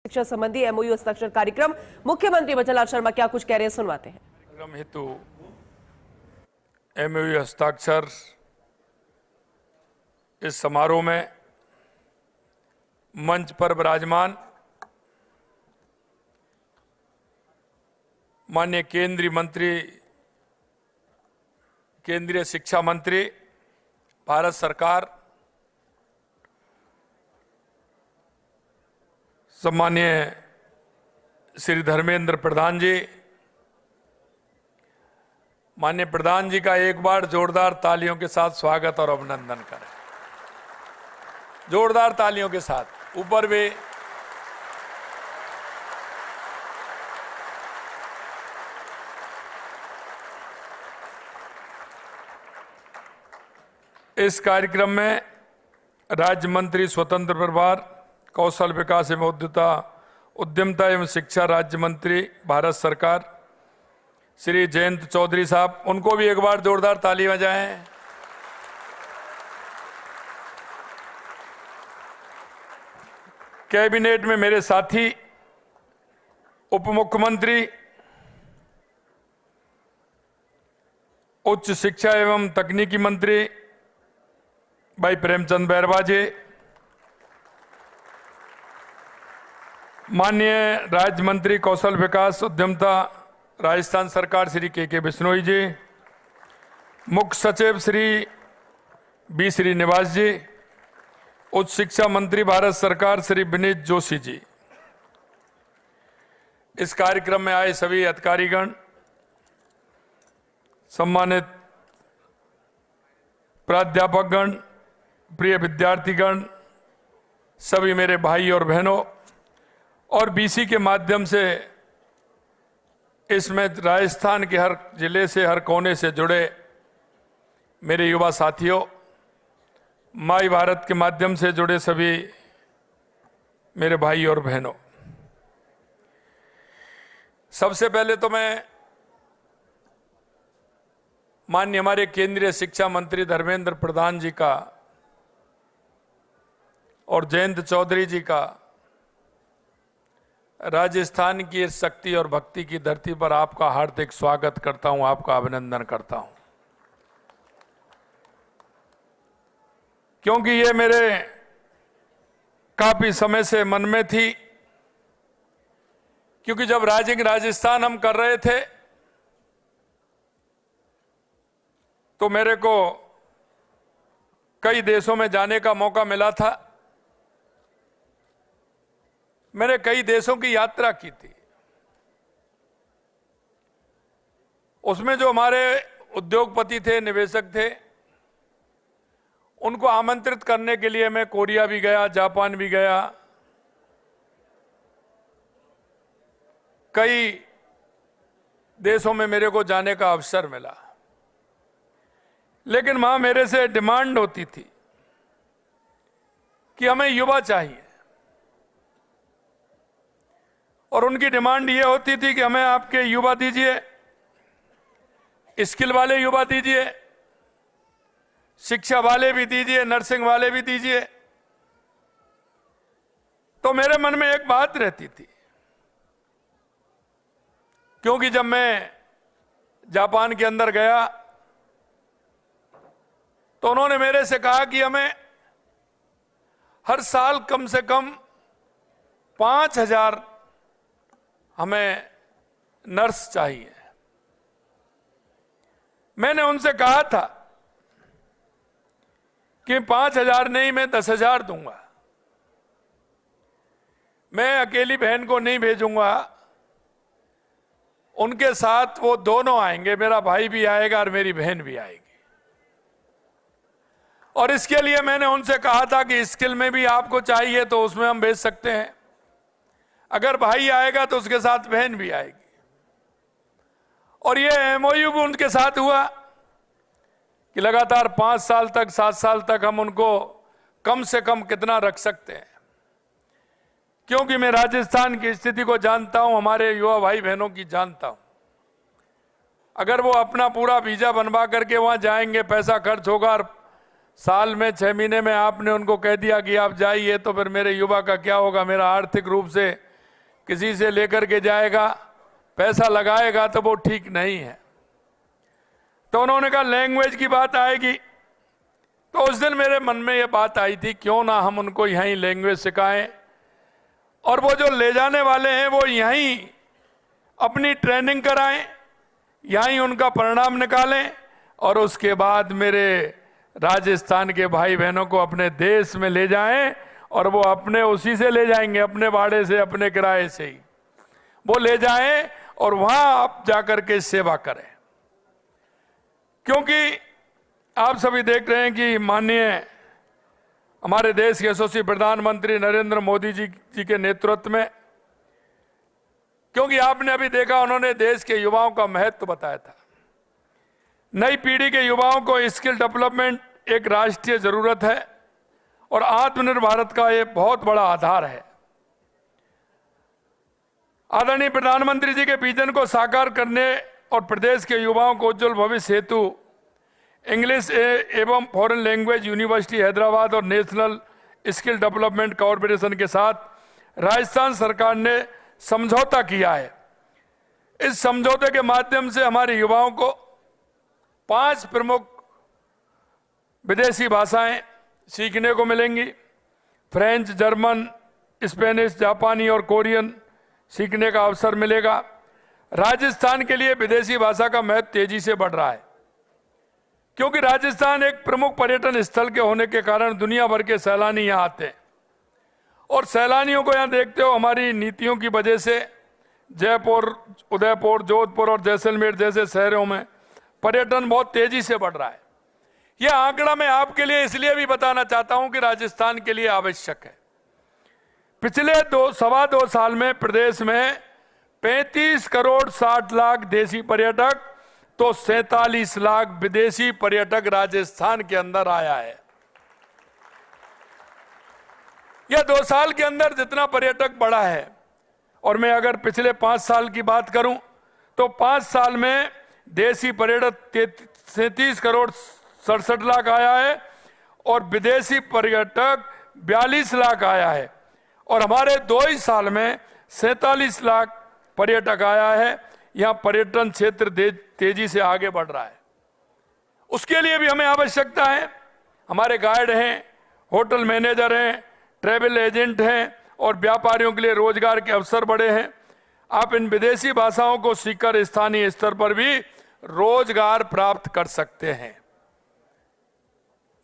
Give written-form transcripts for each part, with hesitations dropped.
शिक्षा संबंधी एमओयू हस्ताक्षर कार्यक्रम। मुख्यमंत्री बचनलाल शर्मा क्या कुछ कह रहे हैं, सुनवाते हैं। कार्यक्रम हेतु एमओयू हस्ताक्षर इस समारोह में मंच पर विराजमान माननीय केंद्रीय शिक्षा मंत्री भारत सरकार, सम्माननीय श्री धर्मेंद्र प्रधान जी, माननीय प्रधान जी का एक बार जोरदार तालियों के साथ स्वागत और अभिनंदन करें। जोरदार तालियों के साथ ऊपर भी। इस कार्यक्रम में राज्य मंत्री स्वतंत्र प्रभार कौशल विकास एवं उद्यमता एवं शिक्षा राज्य मंत्री भारत सरकार श्री जयंत चौधरी साहब, उनको भी एक बार जोरदार ताली बजाएं। कैबिनेट में मेरे साथी उप मुख्यमंत्री उच्च शिक्षा एवं तकनीकी मंत्री भाई प्रेमचंद बैरवा जी, माननीय राज्य मंत्री कौशल विकास उद्यमता राजस्थान सरकार श्री के बिश्नोई जी, मुख्य सचिव श्री बी श्रीनिवास जी, उच्च शिक्षा मंत्री भारत सरकार श्री विनीत जोशी जी, इस कार्यक्रम में आए सभी अधिकारीगण, सम्मानित प्राध्यापकगण, प्रिय विद्यार्थीगण, सभी मेरे भाई और बहनों, और बीसी के माध्यम से इसमें राजस्थान के हर जिले से, हर कोने से जुड़े मेरे युवा साथियों, माई भारत के माध्यम से जुड़े सभी मेरे भाई और बहनों, सबसे पहले तो मैं माननीय हमारे केंद्रीय शिक्षा मंत्री धर्मेंद्र प्रधान जी का और जयंत चौधरी जी का राजस्थान की इस शक्ति और भक्ति की धरती पर आपका हार्दिक स्वागत करता हूं, आपका अभिनंदन करता हूं, क्योंकि ये मेरे काफी समय से मन में थी। क्योंकि जब राइजिंग राजस्थान हम कर रहे थे तो मेरे को कई देशों में जाने का मौका मिला था। मैंने कई देशों की यात्रा की थी। उसमें जो हमारे उद्योगपति थे, निवेशक थे, उनको आमंत्रित करने के लिए मैं कोरिया भी गया, जापान भी गया, कई देशों में मेरे को जाने का अवसर मिला। लेकिन वहां मेरे से डिमांड होती थी कि हमें युवा चाहिए, और उनकी डिमांड ये होती थी कि हमें आपके युवा दीजिए, स्किल वाले युवा दीजिए, शिक्षा वाले भी दीजिए, नर्सिंग वाले भी दीजिए। तो मेरे मन में एक बात रहती थी, क्योंकि जब मैं जापान के अंदर गया तो उन्होंने मेरे से कहा कि हमें हर साल कम से कम 5,000 हमें नर्स चाहिए। मैंने उनसे कहा था कि 5,000 नहीं, मैं 10,000 दूंगा। मैं अकेली बहन को नहीं भेजूंगा, उनके साथ वो दोनों आएंगे, मेरा भाई भी आएगा और मेरी बहन भी आएगी। और इसके लिए मैंने उनसे कहा था कि स्किल में भी आपको चाहिए तो उसमें हम भेज सकते हैं, अगर भाई आएगा तो उसके साथ बहन भी आएगी। और ये एमओयू भी उनके साथ हुआ कि लगातार 5 साल तक, 7 साल तक हम उनको कम से कम कितना रख सकते हैं। क्योंकि मैं राजस्थान की स्थिति को जानता हूं, हमारे युवा भाई बहनों की जानता हूं। अगर वो अपना पूरा वीजा बनवा करके वहां जाएंगे, पैसा खर्च होगा, और साल में 6 महीने में आपने उनको कह दिया कि आप जाइए, तो फिर मेरे युवा का क्या होगा? मेरा आर्थिक रूप से किसी से लेकर के जाएगा, पैसा लगाएगा, तो वो ठीक नहीं है। तो उन्होंने कहा लैंग्वेज की बात आएगी, तो उस दिन मेरे मन में ये बात आई थी क्यों ना हम उनको यहीं लैंग्वेज सिखाएं, और वो जो ले जाने वाले हैं वो यहीं अपनी ट्रेनिंग कराएं, यहीं उनका परिणाम निकालें, और उसके बाद मेरे राजस्थान के भाई बहनों को अपने देश में ले जाएं, और वो अपने उसी से ले जाएंगे, अपने भाड़े से, अपने किराए से ही वो ले जाएं, और वहां आप जाकर के सेवा करें। क्योंकि आप सभी देख रहे हैं कि माननीय हमारे देश के यशस्वी प्रधानमंत्री नरेंद्र मोदी जी के नेतृत्व में, क्योंकि आपने अभी देखा उन्होंने देश के युवाओं का महत्व बताया था। नई पीढ़ी के युवाओं को स्किल डेवलपमेंट एक राष्ट्रीय जरूरत है और आत्मनिर्भर भारत का ये बहुत बड़ा आधार है। आदरणीय प्रधानमंत्री जी के विजन को साकार करने और प्रदेश के युवाओं को उज्जवल भविष्य हेतु इंग्लिश एवं फॉरेन लैंग्वेज यूनिवर्सिटी हैदराबाद और नेशनल स्किल डेवलपमेंट कॉरपोरेशन के साथ राजस्थान सरकार ने समझौता किया है। इस समझौते के माध्यम से हमारे युवाओं को 5 प्रमुख विदेशी भाषाएं सीखने को मिलेंगी। फ्रेंच, जर्मन, स्पेनिश, जापानी और कोरियन सीखने का अवसर मिलेगा। राजस्थान के लिए विदेशी भाषा का महत्व तेजी से बढ़ रहा है, क्योंकि राजस्थान एक प्रमुख पर्यटन स्थल के होने के कारण दुनिया भर के सैलानी यहाँ आते हैं, और सैलानियों को यहाँ देखते हो हमारी नीतियों की वजह से जयपुर, उदयपुर, जोधपुर और जैसलमेर जैसे शहरों में पर्यटन बहुत तेजी से बढ़ रहा है। यह आंकड़ा मैं आपके लिए इसलिए भी बताना चाहता हूं कि राजस्थान के लिए आवश्यक है। पिछले 2.25 साल में प्रदेश में 35 करोड़ 60 लाख देशी पर्यटक तो 47 लाख विदेशी पर्यटक राजस्थान के अंदर आया है। यह 2 साल के अंदर जितना पर्यटक बढ़ा है, और मैं अगर पिछले 5 साल की बात करूं तो 5 साल में देशी पर्यटक 37 करोड़ 67 लाख आया है और विदेशी पर्यटक 42 लाख आया है, और हमारे 2 ही साल में 47 लाख पर्यटक आया है। यहां पर्यटन क्षेत्र तेजी से आगे बढ़ रहा है। उसके लिए भी हमें आवश्यकता है। हमारे गाइड हैं, होटल मैनेजर हैं, ट्रैवल एजेंट हैं, और व्यापारियों के लिए रोजगार के अवसर बढ़े हैं। आप इन विदेशी भाषाओं को सीखकर स्थानीय स्तर पर भी रोजगार प्राप्त कर सकते हैं।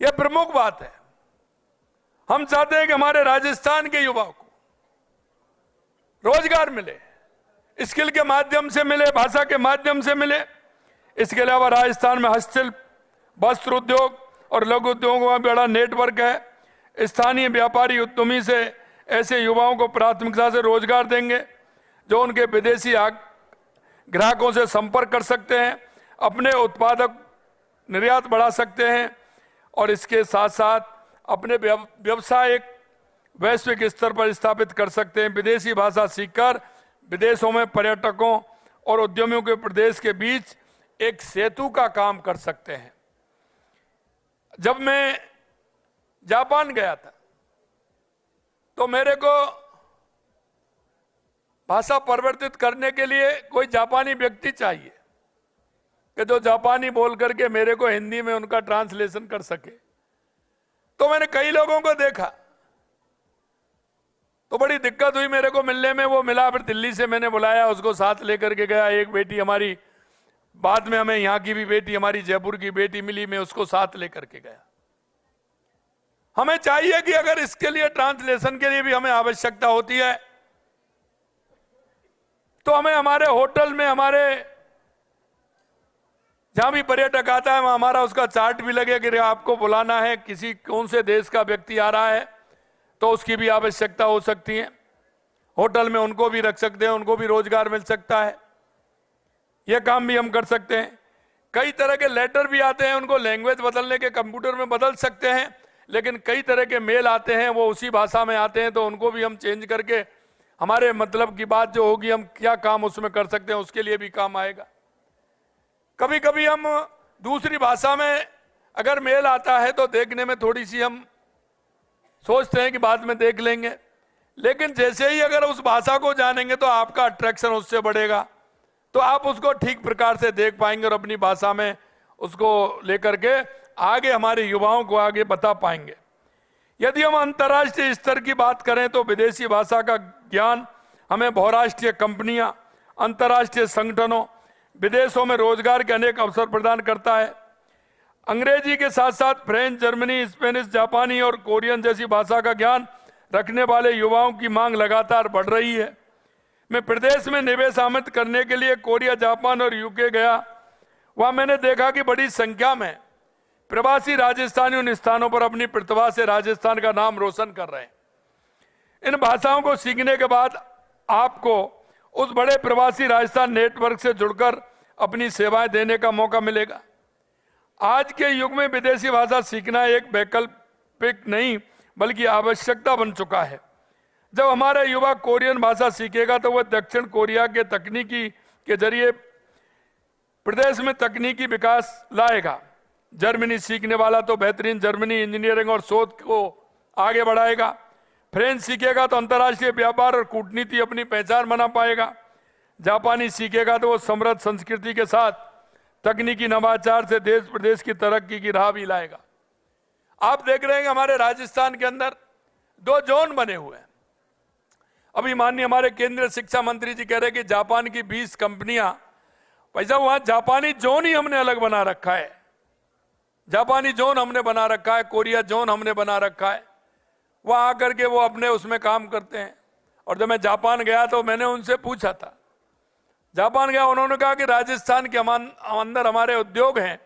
यह प्रमुख बात है। हम चाहते हैं कि हमारे राजस्थान के युवाओं को रोजगार मिले, स्किल के माध्यम से मिले, भाषा के माध्यम से मिले। इसके अलावा राजस्थान में हस्तशिल्प, वस्त्र उद्योग और लघु उद्योगों का बड़ा नेटवर्क है। स्थानीय व्यापारी उद्यमी से ऐसे युवाओं को प्राथमिकता से रोजगार देंगे जो उनके विदेशी ग्राहकों से संपर्क कर सकते हैं, अपने उत्पादक निर्यात बढ़ा सकते हैं, और इसके साथ साथ अपने व्यवसाय वैश्विक स्तर पर स्थापित कर सकते हैं। विदेशी भाषा सीखकर विदेशों में पर्यटकों और उद्यमियों के प्रदेश के बीच एक सेतु का काम कर सकते हैं। जब मैं जापान गया था तो मेरे को भाषा परिवर्तित करने के लिए कोई जापानी व्यक्ति चाहिए कि जो जापानी बोल करके मेरे को हिंदी में उनका ट्रांसलेशन कर सके। तो मैंने कई लोगों को देखा तो बड़ी दिक्कत हुई मेरे को मिलने में। वो मिला, फिर दिल्ली से मैंने बुलाया, उसको साथ लेकर के गया। एक बेटी हमारी, बाद में हमें यहाँ की भी बेटी, हमारी जयपुर की बेटी मिली, मैं उसको साथ लेकर के गया। हमें चाहिए कि अगर इसके लिए ट्रांसलेशन के लिए भी हमें आवश्यकता होती है तो हमें हमारे होटल में, हमारे जहां भी पर्यटक आता है हमारा उसका चार्ट भी लगे कि आपको बुलाना है, किसी कौन से देश का व्यक्ति आ रहा है तो उसकी भी आवश्यकता हो सकती है। होटल में उनको भी रख सकते हैं, उनको भी रोजगार मिल सकता है। यह काम भी हम कर सकते हैं। कई तरह के लेटर भी आते हैं, उनको लैंग्वेज बदलने के कंप्यूटर में बदल सकते हैं, लेकिन कई तरह के मेल आते हैं वो उसी भाषा में आते हैं, तो उनको भी हम चेंज करके हमारे मतलब की बात जो होगी हम क्या काम उसमें कर सकते हैं, उसके लिए भी काम आएगा। कभी कभी हम दूसरी भाषा में अगर मेल आता है तो देखने में थोड़ी सी हम सोचते हैं कि बाद में देख लेंगे, लेकिन जैसे ही अगर उस भाषा को जानेंगे तो आपका अट्रैक्शन उससे बढ़ेगा, तो आप उसको ठीक प्रकार से देख पाएंगे और अपनी भाषा में उसको लेकर के आगे हमारे युवाओं को आगे बता पाएंगे। यदि हम अंतर्राष्ट्रीय स्तर की बात करें तो विदेशी भाषा का ज्ञान हमें बहुराष्ट्रीय कंपनियां, अंतर्राष्ट्रीय संगठनों, विदेशों में रोजगार के अनेक अवसर प्रदान करता है। अंग्रेजी के साथ साथ फ्रेंच, जर्मनी, स्पेनिश, जापानी और कोरियन जैसी भाषा का ज्ञान रखने वाले युवाओं की मांग लगातार बढ़ रही है। मैं प्रदेश में निवेश आमंत्रित करने के लिए कोरिया, जापान और यूके गया। वहां मैंने देखा कि बड़ी संख्या में प्रवासी राजस्थानी उन स्थानों पर अपनी प्रतिभा से राजस्थान का नाम रोशन कर रहे हैं। इन भाषाओं को सीखने के बाद आपको उस बड़े प्रवासी राजस्थान नेटवर्क से जुड़कर अपनी सेवाएं देने का मौका मिलेगा। आज के युग में विदेशी भाषा सीखना एक वैकल्पिक नहीं बल्कि आवश्यकता बन चुका है। जब हमारा युवा कोरियन भाषा सीखेगा तो वह दक्षिण कोरिया के तकनीकी के जरिए प्रदेश में तकनीकी विकास लाएगा। जर्मनी सीखने वाला तो बेहतरीन जर्मनी इंजीनियरिंग और शोध को आगे बढ़ाएगा। फ्रेंच सीखेगा तो अंतर्राष्ट्रीय व्यापार और कूटनीति अपनी पहचान बना पाएगा। जापानी सीखेगा तो वो समृद्ध संस्कृति के साथ तकनीकी नवाचार से देश प्रदेश की तरक्की की राह भी लाएगा। आप देख रहे हैं कि हमारे राजस्थान के अंदर 2 जोन बने हुए हैं। अभी माननीय हमारे केंद्रीय शिक्षा मंत्री जी कह रहे हैं कि जापान की 20 कंपनियां, पैसा वहां जापानी जोन ही हमने अलग बना रखा है। जापानी जोन हमने बना रखा है, कोरिया जोन हमने बना रखा है। वहां आकर के वो अपने उसमें काम करते हैं। और जब मैं जापान गया तो मैंने उनसे पूछा था, जापान गया, उन्होंने कहा कि राजस्थान के अंदर हमारे उद्योग हैं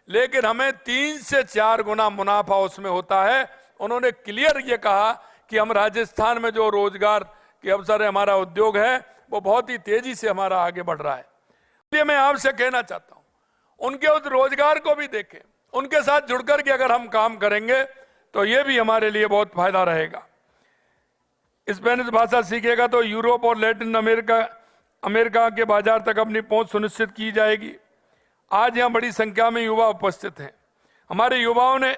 लेकिन हमें 3 से 4 गुना मुनाफा उसमें होता है। उन्होंने क्लियर ये कहा कि हम राजस्थान में जो रोजगार के अवसर है, हमारा उद्योग है, वो बहुत ही तेजी से हमारा आगे बढ़ रहा है। इसलिए मैं आपसे कहना चाहता हूं उनके उस रोजगार को भी देखें, उनके साथ जुड़कर के अगर हम काम करेंगे तो ये भी हमारे लिए बहुत फायदा रहेगा। स्पेनिश भाषा सीखेगा तो यूरोप और लैटिन अमेरिका के बाजार तक अपनी पहुंच सुनिश्चित की जाएगी। आज यहां बड़ी संख्या में युवा उपस्थित हैं। हमारे युवाओं ने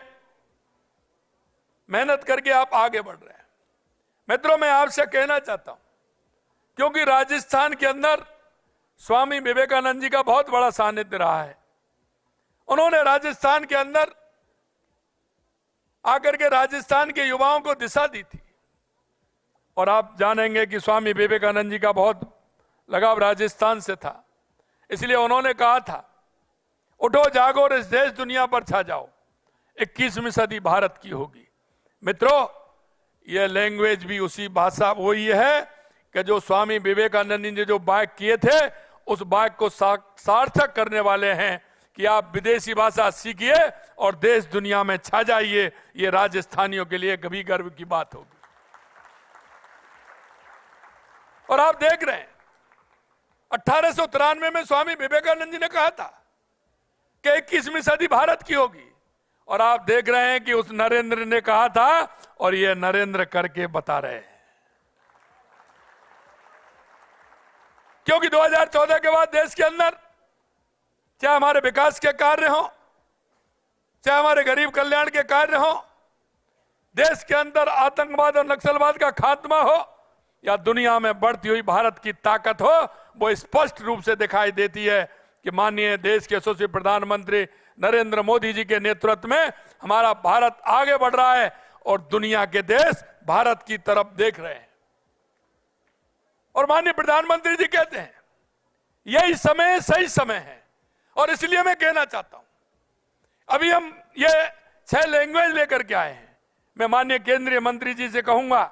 मेहनत करके आप आगे बढ़ रहे हैं। मित्रों, मैं आपसे कहना चाहता हूं क्योंकि राजस्थान के अंदर स्वामी विवेकानंद जी का बहुत बड़ा सानिध्य रहा है। उन्होंने राजस्थान के अंदर आकर के राजस्थान के युवाओं को दिशा दी थी। और आप जानेंगे कि स्वामी विवेकानंद जी का बहुत लगाव राजस्थान से था। इसलिए उन्होंने कहा था, उठो जागो और इस देश दुनिया पर छा जाओ, 21वीं सदी भारत की होगी। मित्रों, यह लैंग्वेज भी उसी भाषा वही है कि जो स्वामी विवेकानंद जी ने जो वाक्य किए थे, उस वाक्य को सार्थक करने वाले हैं कि आप विदेशी भाषा सीखिए और देश दुनिया में छा जाइए। ये राजस्थानियों के लिए कभी गर्व की बात होगी। और आप देख रहे हैं 1893 में स्वामी विवेकानंद जी ने कहा था कि 21वीं सदी भारत की होगी। और आप देख रहे हैं कि उस नरेंद्र ने कहा था और ये नरेंद्र करके बता रहे हैं। क्योंकि 2014 के बाद देश के अंदर चाहे हमारे विकास के कार्य हो, चाहे हमारे गरीब कल्याण के कार्य हो, देश के अंदर आतंकवाद और नक्सलवाद का खात्मा हो या दुनिया में बढ़ती हुई भारत की ताकत हो, वो स्पष्ट रूप से दिखाई देती है कि माननीय देश के यशस्वी प्रधानमंत्री नरेंद्र मोदी जी के नेतृत्व में हमारा भारत आगे बढ़ रहा है और दुनिया के देश भारत की तरफ देख रहे हैं। और माननीय प्रधानमंत्री जी कहते हैं यही समय सही समय है। और इसलिए मैं कहना चाहता हूं, अभी हम ये 6 लैंग्वेज लेकर के आए हैं। मैं माननीय केंद्रीय मंत्री जी से कहूंगा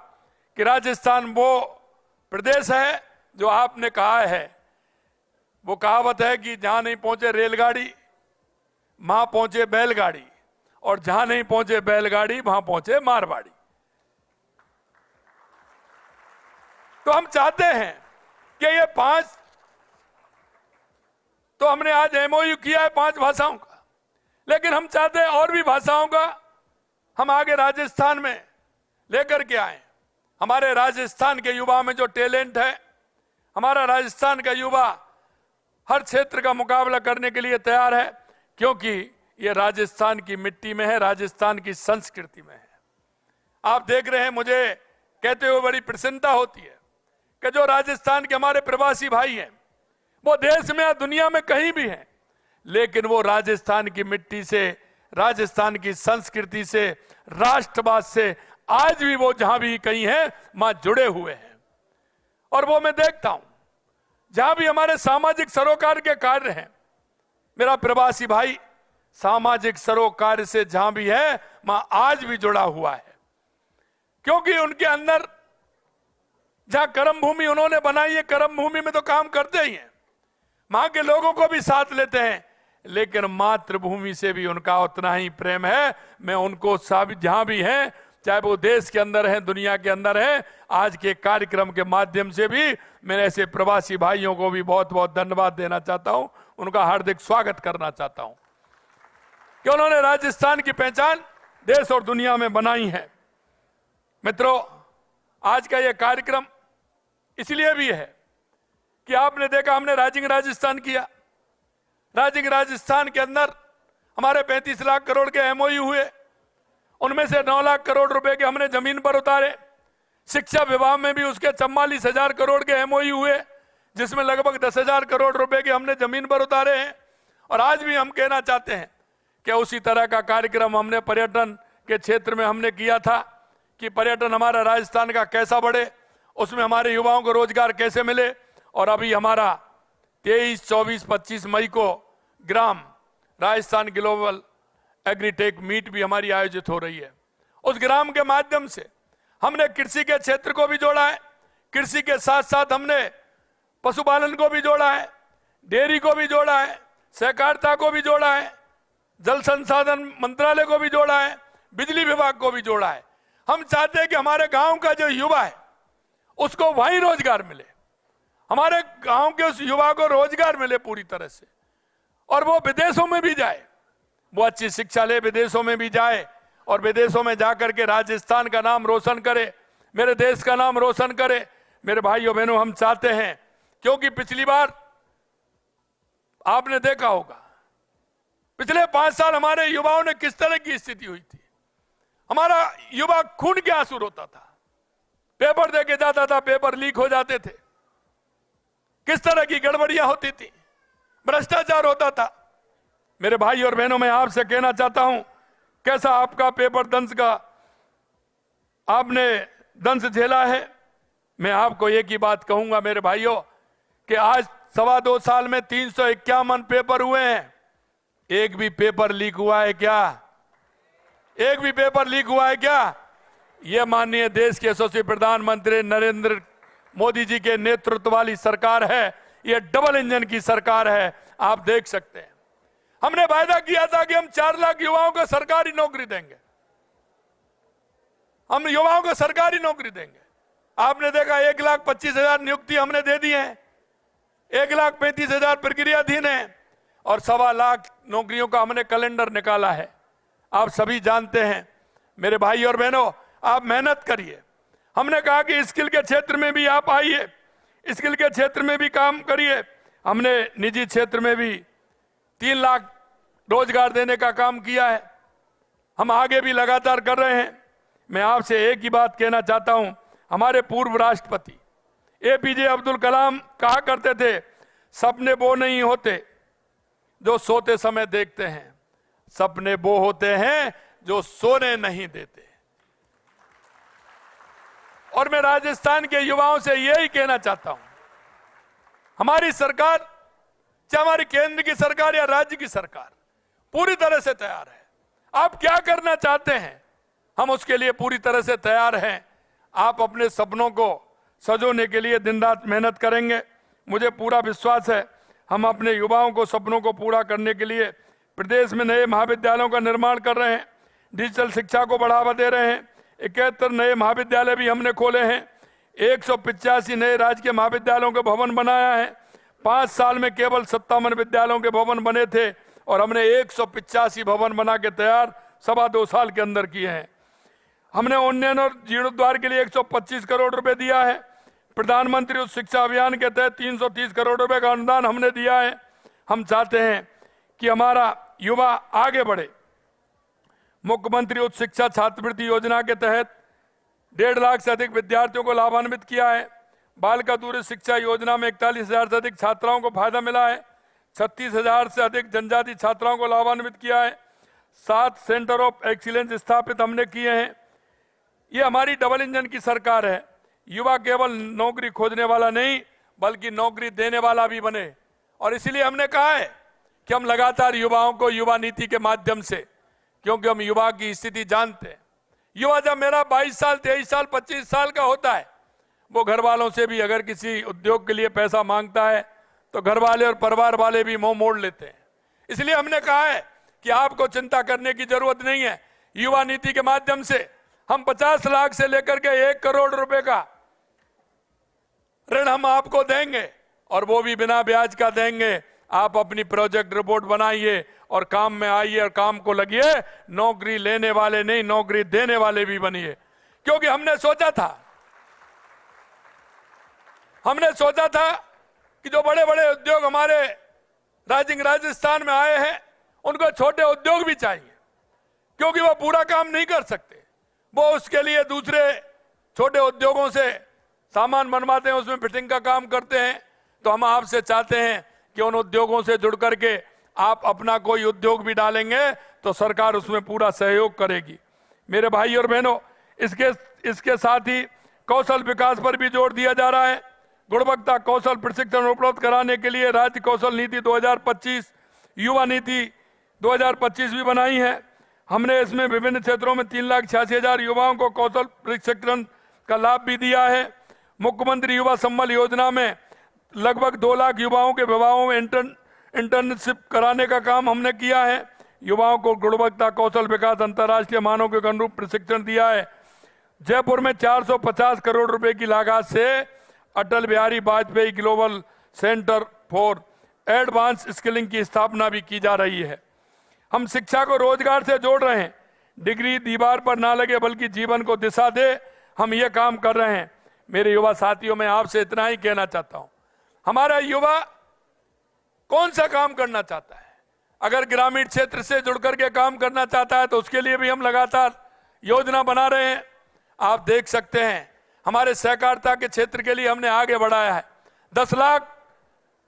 कि राजस्थान वो प्रदेश है जो आपने कहा है, वो कहावत है कि जहां नहीं पहुंचे रेलगाड़ी वहां पहुंचे बैलगाड़ी, और जहां नहीं पहुंचे बैलगाड़ी वहां पहुंचे मारवाड़ी। तो हम चाहते हैं कि ये 5, तो हमने आज एमओयू किया है 5 भाषाओं का, लेकिन हम चाहते हैं और भी भाषाओं का हम आगे राजस्थान में लेकर के आए। हमारे राजस्थान के युवा में जो टैलेंट है, हमारा राजस्थान का युवा हर क्षेत्र का मुकाबला करने के लिए तैयार है, क्योंकि ये राजस्थान की मिट्टी में है, राजस्थान की संस्कृति में है। आप देख रहे हैं, मुझे कहते हुए बड़ी प्रसन्नता होती है कि जो राजस्थान के हमारे प्रवासी भाई हैं, वो देश में या दुनिया में कहीं भी हैं, लेकिन वो राजस्थान की मिट्टी से, राजस्थान की संस्कृति से, राष्ट्रवाद से आज भी वो जहां भी कहीं हैं वहां जुड़े हुए हैं। और वो मैं देखता हूं जहां भी हमारे सामाजिक सरोकार के कार्य हैं, मेरा प्रवासी भाई सामाजिक सरोकार से जहां भी है वहां आज भी जुड़ा हुआ है, क्योंकि उनके अंदर जहां कर्म भूमि उन्होंने बनाई है, कर्म भूमि में तो काम करते ही हैं, वहां के लोगों को भी साथ लेते हैं, लेकिन मातृभूमि से भी उनका उतना ही प्रेम है। मैं उनको सब जहां भी हैं, चाहे वो देश के अंदर हैं, दुनिया के अंदर हैं, आज के कार्यक्रम के माध्यम से भी मैं ऐसे प्रवासी भाइयों को भी बहुत बहुत धन्यवाद देना चाहता हूं, उनका हार्दिक स्वागत करना चाहता हूं कि उन्होंने राजस्थान की पहचान देश और दुनिया में बनाई है। मित्रों, आज का यह कार्यक्रम इसलिए भी है कि आपने देखा हमने राइजिंग राजस्थान किया। राइजिंग राजस्थान के अंदर हमारे 35 लाख करोड़ के एमओयू हुए, उनमें से 9 लाख करोड़ रुपए के हमने जमीन पर उतारे। शिक्षा विभाग में भी उसके 44,000 करोड़ के एमओयू हुए, जिसमें लगभग 10,000 करोड़ रुपए के हमने जमीन पर उतारे हैं। और आज भी हम कहना चाहते हैं कि उसी तरह का कार्यक्रम हमने पर्यटन के क्षेत्र में हमने किया था कि पर्यटन हमारा राजस्थान का कैसा बढ़े, उसमें हमारे युवाओं को रोजगार कैसे मिले। और अभी हमारा 23, 24, 25 मई को ग्राम राजस्थान ग्लोबल एग्रीटेक मीट भी हमारी आयोजित हो रही है। उस ग्राम के माध्यम से हमने कृषि के क्षेत्र को भी जोड़ा है, कृषि के साथ साथ हमने पशुपालन को भी जोड़ा है, डेयरी को भी जोड़ा है, सहकारिता को भी जोड़ा है, जल संसाधन मंत्रालय को भी जोड़ा है, बिजली विभाग को भी जोड़ा है। हम चाहते हैं कि हमारे गांव का जो युवा है उसको वहीं रोजगार मिले, हमारे गांव के उस युवा को रोजगार मिले पूरी तरह से, और वो विदेशों में भी जाए, वो अच्छी शिक्षा ले, विदेशों में भी जाए और विदेशों में जाकर के राजस्थान का नाम रोशन करे, मेरे देश का नाम रोशन करे। मेरे भाइयों बहनों, हम चाहते हैं, क्योंकि पिछली बार आपने देखा होगा पिछले 5 साल हमारे युवाओं ने किस तरह की स्थिति हुई थी। हमारा युवा खून के आंसू रोता था, पेपर देके जाता था, पेपर लीक हो जाते थे, किस तरह की गड़बड़ियां होती थी, भ्रष्टाचार होता था। मेरे भाई और बहनों, मैं आपसे कहना चाहता हूं, कैसा आपका पेपर दंश का आपने दंश झेला है। मैं आपको एक ही बात कहूंगा मेरे भाइयों कि आज 2.25 साल में 351 पेपर हुए हैं, एक भी पेपर लीक हुआ है क्या? एक भी पेपर लीक हुआ है क्या? यह माननीय देश के यशस्वी प्रधानमंत्री नरेंद्र मोदी जी के नेतृत्व वाली सरकार है, यह डबल इंजन की सरकार है। आप देख सकते हैं, हमने वायदा किया था कि हम 4 लाख युवाओं को सरकारी नौकरी देंगे, हम युवाओं को सरकारी नौकरी देंगे। आपने देखा 1,25,000 नियुक्ति हमने दे दी है, 1,35,000 प्रक्रियाधीन है और 1.25 लाख नौकरियों का हमने कैलेंडर निकाला है। आप सभी जानते हैं मेरे भाई और बहनों, आप मेहनत करिए। हमने कहा कि स्किल के क्षेत्र में भी आप आइए, स्किल के क्षेत्र में भी काम करिए। हमने निजी क्षेत्र में भी 3 लाख रोजगार देने का काम किया है, हम आगे भी लगातार कर रहे हैं। मैं आपसे एक ही बात कहना चाहता हूं, हमारे पूर्व राष्ट्रपति एपीजे अब्दुल कलाम कहा करते थे, सपने वो नहीं होते जो सोते समय देखते हैं, सपने वो होते हैं जो सोने नहीं देते। और मैं राजस्थान के युवाओं से यही कहना चाहता हूं, हमारी सरकार, चाहे हमारी केंद्र की सरकार या राज्य की सरकार, पूरी तरह से तैयार है। आप क्या करना चाहते हैं, हम उसके लिए पूरी तरह से तैयार हैं। आप अपने सपनों को सजोने के लिए दिन रात मेहनत करेंगे, मुझे पूरा विश्वास है। हम अपने युवाओं को सपनों को पूरा करने के लिए प्रदेश में नए महाविद्यालयों का निर्माण कर रहे हैं, डिजिटल शिक्षा को बढ़ावा दे रहे हैं। 71 नए महाविद्यालय भी हमने खोले हैं, 185 नए राजकीय महाविद्यालयों के भवन बनाया है। 5 साल में केवल 57 विद्यालयों के भवन बने थे और हमने 185 भवन बना के तैयार 2.25 साल के अंदर किए हैं। हमने उन्नयन और जीर्णोद्धार के लिए 125 करोड़ रुपए दिया है। प्रधानमंत्री उच्च शिक्षा अभियान के तहत 330 करोड़ रुपए का अनुदान हमने दिया है। हम चाहते हैं कि हमारा युवा आगे बढ़े। मुख्यमंत्री उच्च शिक्षा छात्रवृत्ति योजना के तहत 1.5 लाख से अधिक विद्यार्थियों को लाभान्वित किया है। बालिका दूरस्थ शिक्षा योजना में 41,000 से अधिक छात्राओं को फायदा मिला है। 36,000 से अधिक जनजाति छात्राओं को लाभान्वित किया है। 7 सेंटर ऑफ एक्सीलेंस स्थापित हमने किए हैं। ये हमारी डबल इंजन की सरकार है। युवा केवल नौकरी खोजने वाला नहीं बल्कि नौकरी देने वाला भी बने, और इसलिए हमने कहा है कि हम लगातार युवाओं को युवा नीति के माध्यम से, क्योंकि हम युवा की स्थिति जानते हैं। युवा जब मेरा 22 साल 23 साल 25 साल का होता है, वो घर वालों से भी अगर किसी उद्योग के लिए पैसा मांगता है तो घर वाले और परिवार वाले भी मुंह मोड़ लेते हैं। इसलिए हमने कहा है कि आपको चिंता करने की जरूरत नहीं है। युवा नीति के माध्यम से हम 50 लाख से लेकर के 1 करोड़ रुपए का ऋण हम आपको देंगे, और वो भी बिना ब्याज का देंगे। आप अपनी प्रोजेक्ट रिपोर्ट बनाइए और काम में आइए और काम को लगिए। नौकरी लेने वाले नहीं, नौकरी देने वाले भी बनिए। क्योंकि हमने सोचा था कि जो बड़े बड़े उद्योग हमारे राजस्थान में आए हैं उनको छोटे उद्योग भी चाहिए, क्योंकि वो पूरा काम नहीं कर सकते। वो उसके लिए दूसरे छोटे उद्योगों से सामान बनवाते हैं, उसमें फिटिंग का काम करते हैं। तो हम आपसे चाहते हैं कि उन उद्योगों से जुड़ करके आप अपना कोई उद्योग भी डालेंगे तो सरकार उसमें पूरा सहयोग करेगी। मेरे भाई और बहनों, इसके साथ ही कौशल विकास पर भी जोर दिया जा रहा है। गुणवत्ता कौशल प्रशिक्षण उपलब्ध कराने के लिए राज्य कौशल नीति 2025, युवा नीति 2025 भी बनाई है। हमने इसमें विभिन्न क्षेत्रों में 3,86,000 युवाओं को कौशल प्रशिक्षण का लाभ भी दिया है। मुख्यमंत्री युवा संबल योजना में लगभग 2 लाख युवाओं के विभागों में इंटर्नशिप कराने का काम हमने किया है। युवाओं को गुणवत्ता कौशल विकास अंतर्राष्ट्रीय मानकों के अनुरूप प्रशिक्षण दिया है। जयपुर में 450 करोड़ रुपए की लागत से Atal Bihari Vajpayee global centre for advance skilling की स्थापना भी की जा रही है। हम शिक्षा को रोजगार से जोड़ रहे हैं। डिग्री दीवार पर ना लगे बल्कि जीवन को दिशा दे, हम ये काम कर रहे हैं। मेरे युवा साथियों, मैं आपसे इतना ही कहना चाहता हूं, हमारा युवा कौन सा काम करना चाहता है? अगर ग्रामीण क्षेत्र से जुड़ करके काम करना चाहता है तो उसके लिए भी हम लगातार योजना बना रहे हैं। आप देख सकते हैं हमारे सहकारिता के क्षेत्र के लिए हमने आगे बढ़ाया है। 10 लाख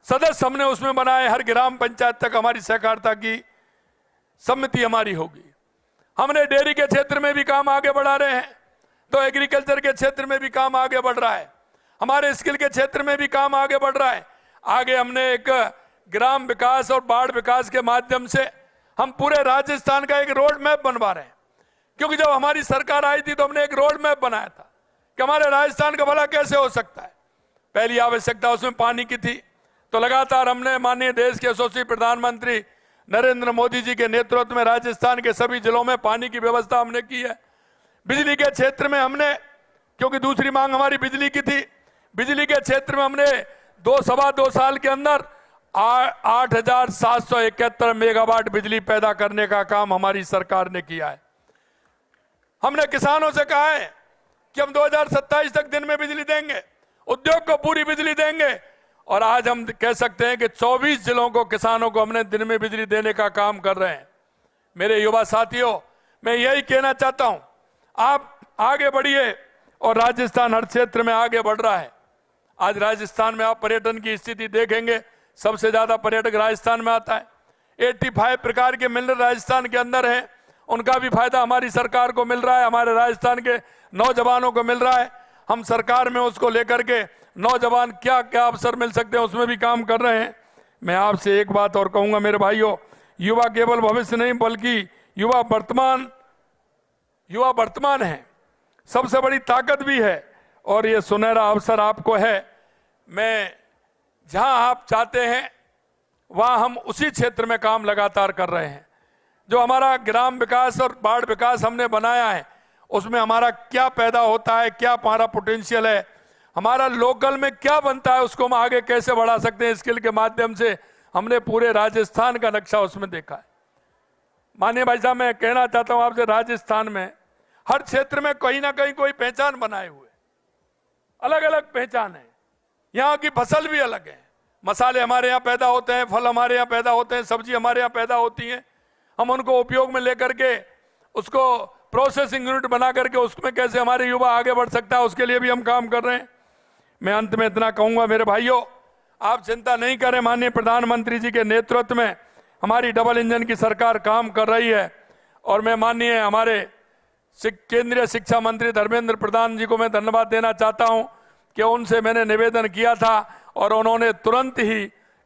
सदस्य हमने उसमें बनाए। हर ग्राम पंचायत तक हमारी सहकारिता की समिति हमारी होगी। हमने डेयरी के क्षेत्र में भी काम आगे बढ़ा रहे हैं, तो एग्रीकल्चर के क्षेत्र में भी काम आगे बढ़ रहा है। हमारे स्किल के क्षेत्र में भी काम आगे बढ़ रहा है। आगे हमने एक ग्राम विकास और बाढ़ विकास के माध्यम से हम पूरे राजस्थान का एक रोड मैप बनवा रहे हैं। क्योंकि जब हमारी सरकार आई थी तो हमने एक रोड मैप बनाया था कि हमारे राजस्थान का भला कैसे हो सकता है। पहली आवश्यकता उसमें पानी की थी, तो लगातार हमने माननीय देश के यशस्वी प्रधानमंत्री नरेंद्र मोदी जी के नेतृत्व में राजस्थान के सभी जिलों में पानी की व्यवस्था हमने की है। बिजली के क्षेत्र में हमने, क्योंकि दूसरी मांग हमारी बिजली की थी, बिजली के क्षेत्र में हमने 2 साल के अंदर 8,771 मेगावाट बिजली पैदा करने का काम हमारी सरकार ने किया है। हमने किसानों से कहा है कि हम 2027 तक दिन में बिजली देंगे, उद्योग को पूरी बिजली देंगे, और आज हम कह सकते हैं कि 24 जिलों को, किसानों को हमने दिन में बिजली देने का काम कर रहे हैं। मेरे युवा साथियों, मैं यही कहना चाहता हूं, आप आगे बढ़िए, और राजस्थान हर क्षेत्र में आगे बढ़ रहा है। आज राजस्थान में आप पर्यटन की स्थिति देखेंगे, सबसे ज्यादा पर्यटक राजस्थान में आता है। 85 प्रकार के मिनरल राजस्थान के अंदर हैं, उनका भी फायदा हमारी सरकार को मिल रहा है, हमारे राजस्थान के नौजवानों को मिल रहा है। हम सरकार में उसको लेकर के नौजवान क्या क्या अवसर मिल सकते हैं उसमें भी काम कर रहे हैं। मैं आपसे एक बात और कहूंगा मेरे भाइयों, युवा केवल भविष्य नहीं बल्कि युवा वर्तमान है, सबसे बड़ी ताकत भी है, और ये सुनहरा अवसर आपको है। मैं जहां आप चाहते हैं वहां हम उसी क्षेत्र में काम लगातार कर रहे हैं। जो हमारा ग्राम विकास और बाढ़ विकास हमने बनाया है उसमें हमारा क्या पैदा होता है, क्या हमारा पोटेंशियल है, हमारा लोकल में क्या बनता है, उसको हम आगे कैसे बढ़ा सकते हैं, स्किल के माध्यम से हमने पूरे राजस्थान का नक्शा उसमें देखा है। माननीय भाई साहब, मैं कहना चाहता हूं आपसे, राजस्थान में हर क्षेत्र में कहीं ना कहीं कोई पहचान बनाए हुए, अलग अलग पहचान है। यहाँ की फसल भी अलग है, मसाले हमारे यहाँ पैदा होते हैं, फल हमारे यहाँ पैदा होते हैं, सब्जी हमारे यहाँ पैदा होती है। हम उनको उपयोग में लेकर के उसको प्रोसेसिंग यूनिट बना करके उसमें कैसे हमारे युवा आगे बढ़ सकता है, उसके लिए भी हम काम कर रहे हैं। मैं अंत में इतना कहूंगा मेरे भाइयों, आप चिंता नहीं करें, माननीय प्रधानमंत्री जी के नेतृत्व में हमारी डबल इंजन की सरकार काम कर रही है। और मैं माननीय हमारे केंद्रीय शिक्षा मंत्री धर्मेंद्र प्रधान जी को मैं धन्यवाद देना चाहता हूं कि उनसे मैंने निवेदन किया था और उन्होंने तुरंत ही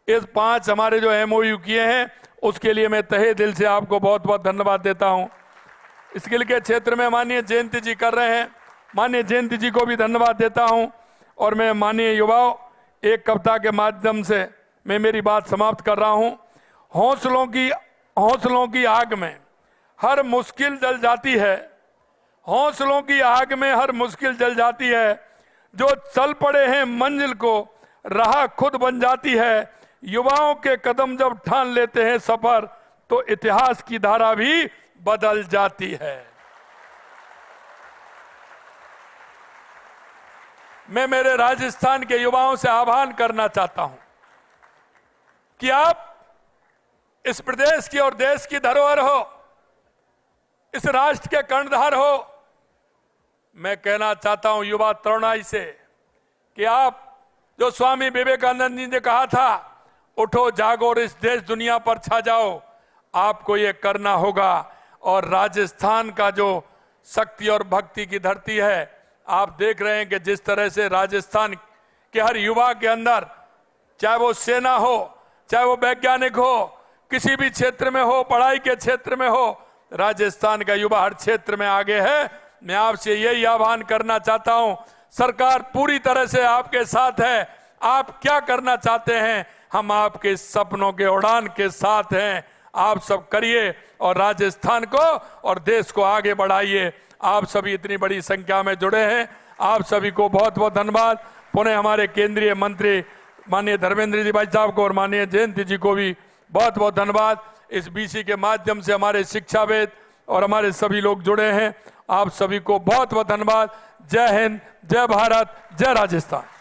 इस 5 हमारे जो MOU किए हैं, उसके लिए मैं तहे दिल से आपको बहुत बहुत धन्यवाद देता हूं। स्किल के क्षेत्र में माननीय जयंती जी कर रहे हैं, माननीय जयंती जी को भी धन्यवाद देता हूं। और मैं माननीय युवाओं, एक कविता के माध्यम से मैं मेरी बात समाप्त कर रहा हूं। हौसलों की आग में हर मुश्किल जल जाती है, हौसलों की आग में हर मुश्किल जल जाती है, जो चल पड़े हैं मंजिल को राह खुद बन जाती है। युवाओं के कदम जब ठान लेते हैं सफर, तो इतिहास की धारा भी बदल जाती है। मैं मेरे राजस्थान के युवाओं से आह्वान करना चाहता हूं कि आप इस प्रदेश की और देश की धरोहर हो, इस राष्ट्र के कर्णधार हो। मैं कहना चाहता हूं युवा तरुणाई से कि आप, जो स्वामी विवेकानंद जी ने कहा था, उठो जागो और इस देश दुनिया पर छा जाओ, आपको ये करना होगा। और राजस्थान का जो शक्ति और भक्ति की धरती है, आप देख रहे हैं कि जिस तरह से राजस्थान के हर युवा के अंदर, चाहे वो सेना हो, चाहे वो वैज्ञानिक हो, किसी भी क्षेत्र में हो, पढ़ाई के क्षेत्र में हो, राजस्थान का युवा हर क्षेत्र में आगे है। मैं आपसे यही आह्वान करना चाहता हूं, सरकार पूरी तरह से आपके साथ है। आप क्या करना चाहते हैं, हम आपके सपनों के उड़ान के साथ हैं। आप सब करिए और राजस्थान को और देश को आगे बढ़ाइए। आप सभी इतनी बड़ी संख्या में जुड़े हैं, आप सभी को बहुत बहुत धन्यवाद। पुनः हमारे केंद्रीय मंत्री माननीय धर्मेंद्र जी भाई साहब को और माननीय जयंती जी को भी बहुत बहुत धन्यवाद। इस BC के माध्यम से हमारे शिक्षाविद और हमारे सभी लोग जुड़े हैं, आप सभी को बहुत बहुत धन्यवाद। जय हिंद, जय भारत, जय राजस्थान।